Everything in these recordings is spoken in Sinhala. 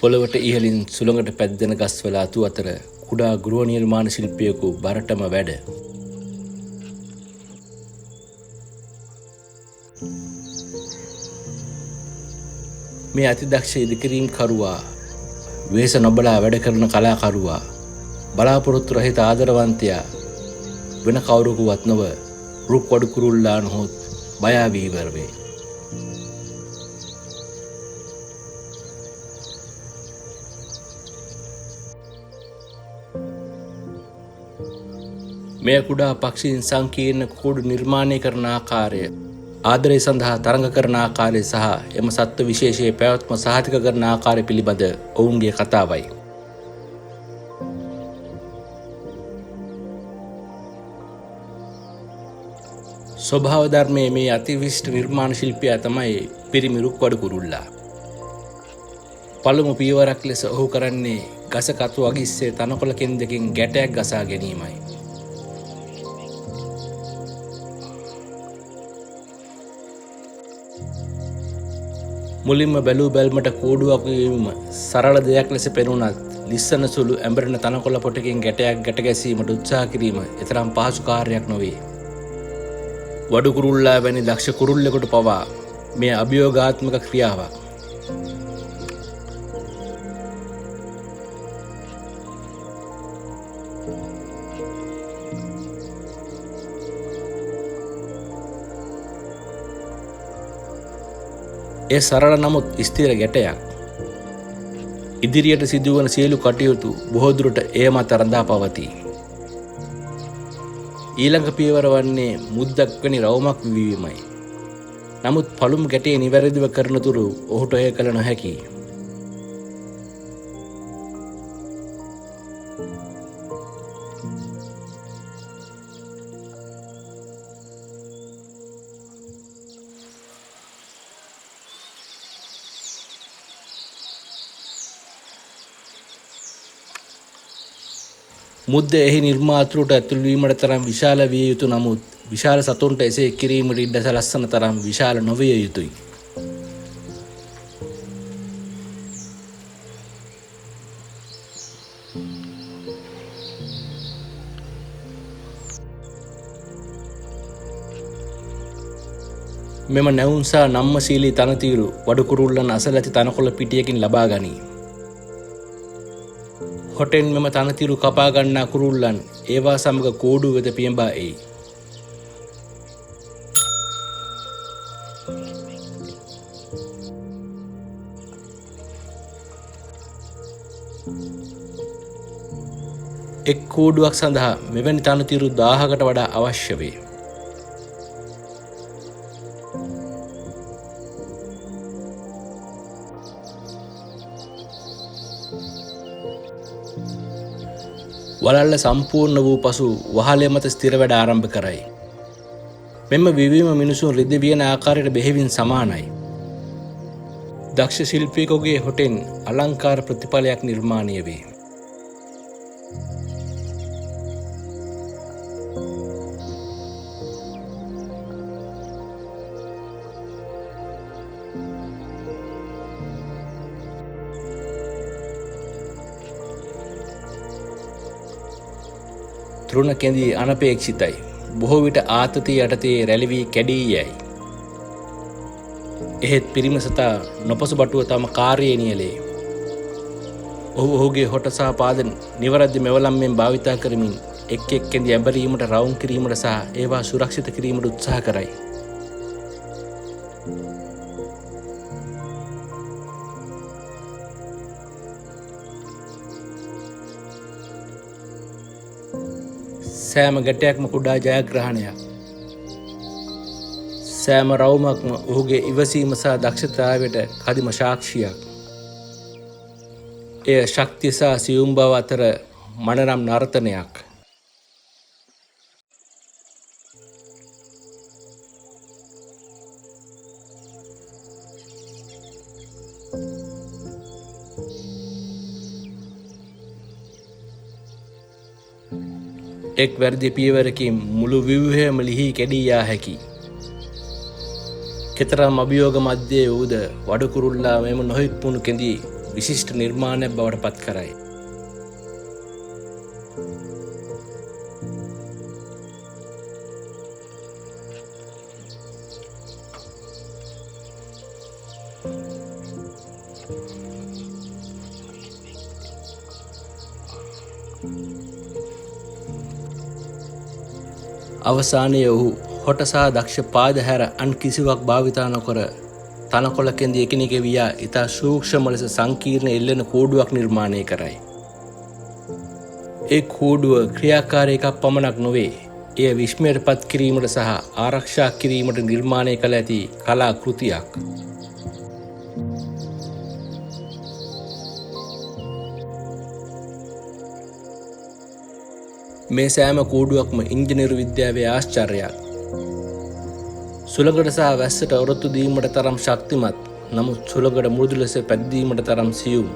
පොළවට ඉහළින් සුළඟට පැද්දෙන ගස්වල අතු අතර කුඩා ගෘහ නිර්මාණ ශිල්පියෙකු බරටම වැඩ. මේ අතිදක්ෂ ඉදිකිරීම් කරුවා, වෙහෙස නොබලා වැඩ කරන කලාකරුවා, බලාපොරොත්තු රහිත ආදරවන්තයා වෙන කවුරුකුවත් නොව රුක් වඩු කුරුල්ලා නොහොත් බයාවී ඉවර වේ. මෙය කුඩා පක්ෂීන් සංකීර්ණ කූඩු නිර්මාණය කරන ආකාරය, ආදරය සඳහා තරඟ කරන ආකාරය සහ එම සත්ව විශේෂයේ පැවැත්ම සහතික කරන ආකාරය පිළිබඳ ඔවුන්ගේ කතාවයි. ස්වභාව ධර්මයේ මේ අතිවිශිෂ්ට නිර්මාණ ශිල්පියා තමයි පිරිමි රුක් වඩු කුරුල්ලා. පළමු පියවරක් ලෙස ඔහු කරන්නේ ගස කතු අගිස්සේ තනකොළ කෙන්දකින් ගැටයක් ගසා ගැනීමයි. මුලින්ම බැලූ බැල්මට කූඩුවක් වීම සරල දෙයක් ලෙස පෙනුනත් ලිස්සන සුළු ඇඹරෙන තනකොළ පොටකින් ගැටයක් ගැට ගැසීමට උත්සාහ කිරීම එතරම් පහසු කාර්යයක් නොවේ. වඩු කුරුල්ලා වැනි දක්ෂ කුරුල්ලෙකුට පවා මේ අභියෝගාත්මක ක්‍රියාවක්. ඒ සරල නමුත් ස්ථිර ගැටයක්. ඉදිරියට සිදුවන සියලු කටයුතු බොහෝ දුරට එය මත රඳා පවතී. ඊළඟ පියවර වන්නේ මුද්දක් වැනි රවුමක් විවීමයි. නමුත් පළමු ගැටේ නිවැරදිව කරන තුරු ඔහුට එය කළ නොහැකියි. මුද්ද එහි නිර්මාතෘට ඇතුළු වීමට තරම් විශාල විය යුතු නමුත් විශාල සතුන්ට එසේ කිරීමට ඉඩ සලස්වන තරම් විශාල නොවිය යුතුයි. මෙම නැවුම් සහ නම්මශීලී තනතිරු වඩු කුරුල්ලන් අසල ඇති තනකොළ පිටියකින් ලබා ගනී. හොටෙන් මෙම තනතිරු කපා ගන්නා කුරුල්ලන් ඒවා සමග කූඩු වෙත පියඹා එයි. එක් කූඩුවක් සඳහා මෙවැනි තනතිරු 1000කට වඩා අවශ්‍ය වේ. වලල්ල සම්පූර්ණ වූ පසු වහලය මත ස්ථිර වැඩ ආරම්භ කරයි. මෙම විවීම මිනිසුන් රිදවියන ආකාරයට බෙහෙවින් සමානයි. දක්ෂ ශිල්පියෙකුගේ හොටෙන් අලංකාර ප්‍රතිඵලයක් නිර්මාණය වේ. තෘණ කෙඳී අනපේක්ෂිතයි. බොහෝ විට ආතතිය යටතේ රැලි වී කැඩී යයි. එහෙත් පිරිම සතා නොපසුබටුව තම කාර්යයේ නියැලේ. ඔහු ඔහුගේ හොට සහ පාද නිවැරදි මෙවලම්ෙන් භාවිතා කරමින් එක් එක් කෙඳි ඇඹරීමට, රවුම් කිරීමට සහ ඒවා සුරක්ෂිත කිරීමට උත්සාහ කරයි. සෑම ගැටයක්ම කුඩා ජයග්‍රහණයක්. සෑම රවුමක්ම ඔහුගේ ඉවසීම සහ දක්ෂතාවයට කදිම සාක්ෂියක්. එය ශක්තිය සහ සියුම් බව අතර මනරම් නර්තනයක්. එක් වැරදි පියවරකින් මුළු ව්‍යුහයම ලිහි කැඩී යා හැකි. කෙතරම් අභියෝග මැද්දේ වූද වඩු කුරුල්ලා මෙම නොහික්මුණු කෙඳි විශිෂ්ට නිර්මාණයක් බවට පත් කරයි. අවසානයේ ඔහු හොට සහ දක්ෂ පාද හැර අන් කිසිවක් භාවිතා නොකර තනකොළ කෙඳි එකිනෙක වියා ඉතා සූක්ෂම ලෙස සංකීර්ණ එල්ලෙන කූඩුවක් නිර්මාණය කරයි. ඒ කූඩුව ක්‍රියාකාරී එකක් පමණක් නොවේ. එය විස්මයට පත් කිරීමට සහ ආරක්ෂා කිරීමට නිර්මාණය කළ ඇති කලා කෘතියක්. මේ සෑම කූඩුවක්ම ඉංජිනේරු විද්‍යාවේ ආශ්චර්යයක්. සුළඟට සහ වැස්සට ඔරොත්තු දීමට තරම් ශක්තිමත්, නමුත් සුළඟට මෘදු ලෙස පැද්දීමට තරම් සියුම්.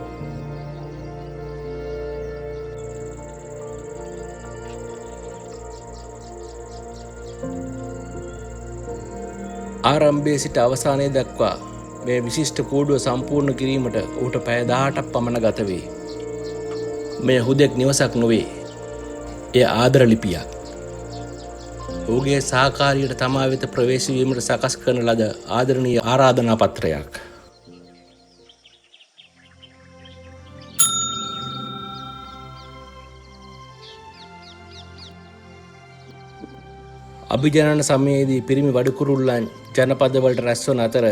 ආරම්භයේ සිට අවසානය දක්වා මේ විශිෂ්ට කූඩුව සම්පූර්ණ කිරීමට ඌට පැය 18ක් පමණ ගත වේ. මෙය හුදෙක් නිවසක් නොවේ. එය ආදර ලිපියක්. ඔහුගේ සහකාරියට තමා වෙත ප්‍රවේශ වීමට සකස් කරන ලද ආදරණීය ආරාධනා පත්‍රයක්. අභිජනන සමයේදී පිරිමි වඩුකුරුල්ලන් ජනපදවලට රැස්වන අතර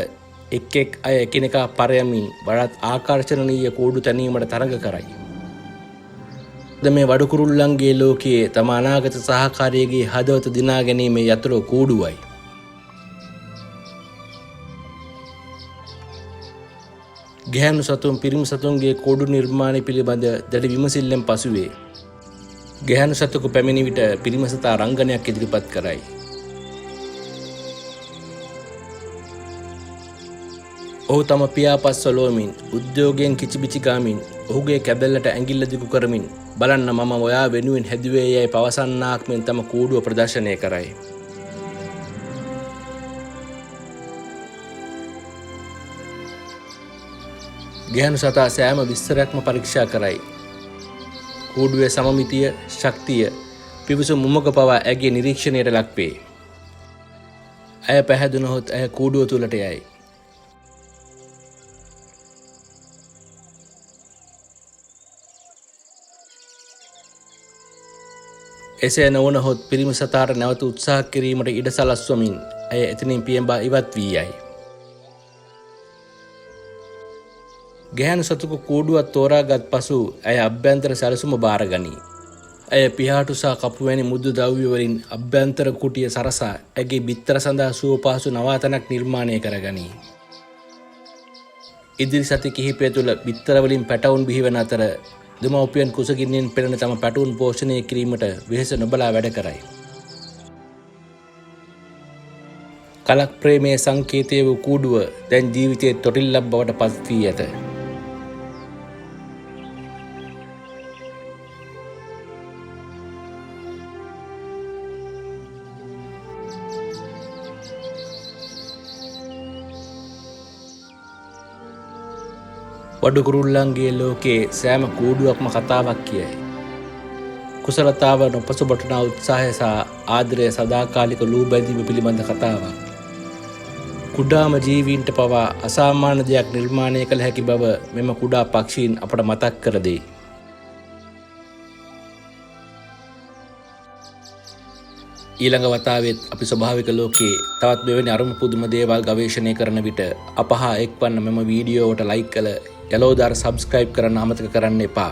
එක් එක් අය එකිනෙකා පරයමින් වඩාත් ආකර්ෂණීය කූඩු තැනීමට තරඟ කරයි. මේ වඩුකුරුල්ලන්ගේ ලෝකයේ තම අනාගත සහකාරියගේ හදවත දිනා ගැනීමේ යතුරු කූඩුවයි. ගැහැණු සතුන් පිරිමි සතුන්ගේ කූඩු නිර්මාණය පිළිබඳ දැඩි විමසිල්ලෙන් පසුවේ ගැහැණු සතුකු පැමිණි විට පිරිමි සතා රංගනයක් ඉදිරිපත් කරයි. ඔහු තම පියාපත් සොලෝමින් උද්‍යෝගයෙන් කිචිබිචි ගාමින් ඔහුගේ කැබැල්ලට ඇඟිල්ල දිගු කරමින් බලන්න මම ඔයා වෙනුවෙන් හැදුවේ යයි පවසන්නාක් මෙන් තම කූඩුව ප්‍රදර්ශනය කරයි. ගැහැණු සතා සෑම විස්තරයක්ම පරීක්ෂා කරයි. කූඩුවේ සමමිතිය, ශක්තිය, පිවිසුම් මුමක පවා ඇගේ නිරීක්ෂණයට ලක්වේ. ඇය පැහැදුනහොත් ඇය කූඩුව තුළට යයි. එසේ නොවනහොත් පිරිමි සතාට නැවත උත්සාහ කිරීමට ඉඩ සලස්වමින් ඇය එතනින් පියඹා ඉවත් වී යයි. ගැහැණු සතුකු කූඩුවක් තෝරාගත් පසු ඇය අභ්‍යන්තර සැලසුම බාරගනී. ඇය පිහාටු සහ කපු වැනි මුදු ද්‍රව්‍ය වලින් අභ්‍යන්තර කුටිය සරසා ඇගේ බිත්තර සඳහා සුවපහසු නවාතැනක් නිර්මාණය කරගනී. ඉදිරි සති කිහිපය තුළ බිත්තර වලින් පැටවුන් බිහිවන අතර දෙමව්පියන් කුසගින්නෙන් පෙළෙන තම පැටවුන් පෝෂණය කිරීමට වෙහෙස නොබලා වැඩ කරයි. කලක් ප්‍රේමයේ සංකේතය වූ කූඩුව දැන් ජීවිතයේ තොටිල්ලක් බවට පත් වී ඇත. වඩුකුරුල්ලන්ගේ ලෝකයේ සෑම කූඩුවක්ම කතාවක් කියයි. කුසලතාව නොපසුබටනා උත්සාහය සහ ආදරය සදාකාලික ලූ බැඳීම පිළිබඳ කතාවක්. කුඩාම ජීවීන්ට පවා අසාමාන්‍ය දෙයක් නිර්මාණය කළ හැකි බව මෙම කුඩා පක්ෂීන් අපට මතක් කර දෙයි. ඊළඟ වතාවෙත් අපි ස්වභාවික ලෝකයේ තවත් මෙවැනි අරුම පුදුම දේවල් ගවේෂණය කරන විට අප හා එක්වන්න මෙම වීඩියෝවට ලයික් කළ යලෝදාර සබ්ස්ක්‍රයිබ් කරන්න අමතක කරන්න එපා.